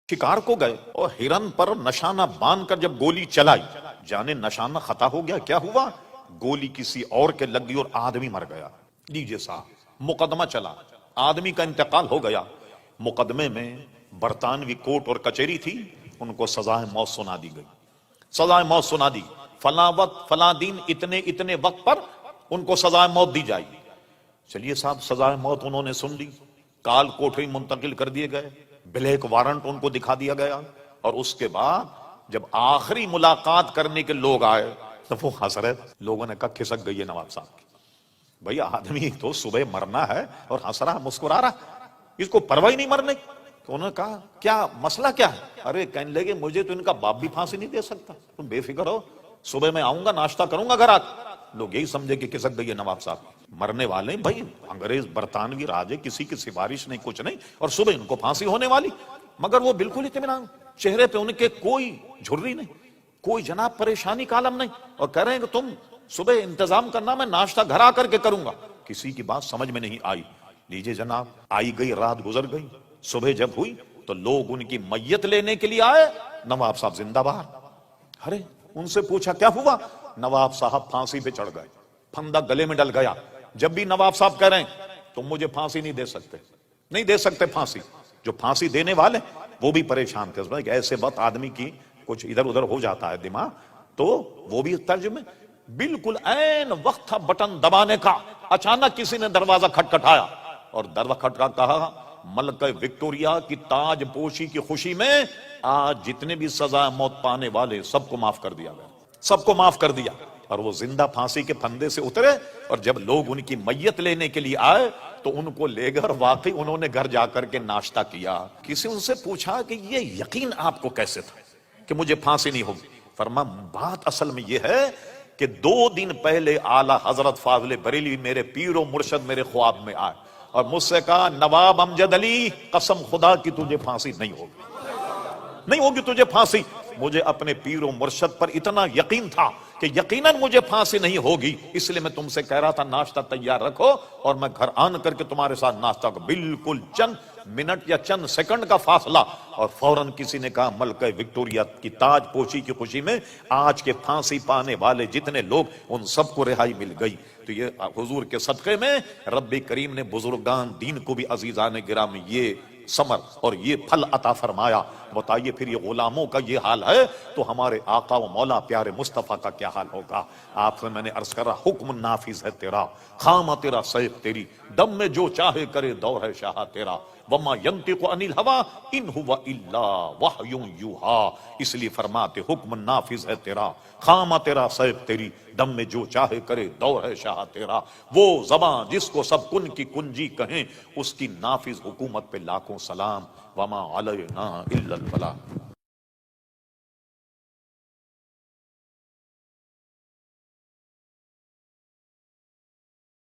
शिकार को गए और हिरन पर निशाना बांधकर जब गोली चलाई, जाने निशाना खता हो गया, क्या हुआ, गोली किसी और के लग गई और आदमी मर गया। लीजिए साहब, मुकदमा चला, आदमी का इंतकाल हो गया। मुकदमे में बरतानवी कोर्ट और कचहरी थी, उनको सजाए मौत सुना दी गई। सजाए मौत सुना दी, फला वक्त फला दिन इतने इतने वक्त पर उनको सजाए मौत दी जाएगी। चलिए साहब, सजाए मौत उन्होंने सुन ली, काल कोठरी मुंतकिल कर दिए गए, ब्लैक वारंट उनको दिखा दिया गया। और उसके बाद जब आखिरी मुलाकात करने के लोग आए तो वो हंस रहे, लोगों ने कहा खिसक गई है नवाब साहब की। भैया आदमी तो सुबह मरना है और हंस रहा मुस्कुरा रहा, इसको परवाही नहीं मरने। तो उन्होंने कहा क्या मसला क्या है? अरे कहने लगे मुझे तो इनका बाप भी फांसी नहीं दे सकता, तुम बेफिक्र हो, सुबह मैं आऊंगा नाश्ता करूंगा घर आके। लोग यही समझे कि खिसक गई है नवाब साहब, मरने वाले भाई अंग्रेज बरतानवी राजे, किसी की सिफारिश नहीं कुछ नहीं, और सुबह इनको फांसी होने वाली। मगर वो बिल्कुल इत्मीनान, चेहरे पे उनके कोई झुर्री नहीं, कोई जनाब परेशानी का आलम नहीं, और कह रहे हैं कि तुम सुबह इंतजाम करना, मैं नाश्ता घर आकर के करूंगा। किसी की बात समझ में नहीं आई। लीजिए जनाब, आई गई रात गुजर गई, सुबह जब हुई तो लोग उनकी मैयत लेने के लिए आए, नवाब साहब जिंदा बाहर। अरे उनसे पूछा क्या हुआ, नवाब साहब फांसी पे चढ़ गए, फंदा गले में डल गया। जब भी नवाब साहब कह रहे हैं तुम मुझे फांसी नहीं दे सकते, नहीं दे सकते फांसी, जो फांसी देने वाले वो भी परेशान थे। ऐसे वक्त आदमी की कुछ इधर उधर हो जाता है दिमाग, तो वो भी तर्ज में बिल्कुल ऐन वक्त था बटन दबाने का। अचानक किसी ने दरवाजा खटखटाया और दरवाजा खटखटा कहा, मलका विक्टोरिया की ताजपोशी की खुशी में आज जितने भी सजा मौत पाने वाले सबको माफ कर दिया गया, सबको माफ कर दिया। और वो जिंदा फांसी के फंदे से उतरे, और जब लोग उनकी मैयत लेने के लिए आए तो उनको ले गए, और वाकई उन्होंने घर जाकर के नाश्ता किया। किसी उनसे पूछा कि ये यकीन आपको कैसे था कि मुझे फांसी नहीं होगी? फरमा बात असल में ये है कि 2 दिन पहले आला हजरत फाजिल बरेली मेरे पीरो मुर्शद मेरे ख्वाब में आए और मुझसे कहा, नवाब अमजद अली कसम खुदा की तुझे फांसी नहीं होगी, नहीं होगी तुझे फांसी। मुझे अपने पीरो मुर्शद पर इतना यकीन था कि यकीनन मुझे फांसी नहीं होगी, इसलिए मैं तुमसे कह रहा था नाश्ता तैयार रखो और मैं घर आन करके तुम्हारे साथ नाश्ता को। बिल्कुल चंद मिनट या चंद सेकंड का फासला, और फौरन किसी ने कहा, मलका विक्टोरिया की ताजपोशी की खुशी में आज के फांसी पाने वाले जितने लोग, उन सबको रिहाई मिल गई। तो ये हुजूर के सदक़े में रब्बे करीम ने बुजुर्गान दीन को भी अजीजान गिरामी ये समर और ये फल अता फरमाया। बताइए फिर ये गुलामों का ये हाल है तो हमारे आका व मौला प्यारे मुस्तफ़ा का क्या हाल होगा। आपसे मैंने अर्ज करा, हुक्म नाफिज है तेरा, खामा तेरा सैफ तेरी, दम में जो चाहे करे दौर है शाह तेरा, वमा यंतिकु अनिल हवा इन हुवा इल्ला वहयुन यूहा। इसलिए फरमाते हुक्म नाफिज है तेरा, खामा तेरा सैफ तेरी, दम में जो चाहे करे दौर है शाह तेरा। वो ज़बान जिसको सब कुन की कुंजी कहें, उसकी नाफिज हुकूमत पे लाखों सलाम, वमा अलैना इल्लल बलाग।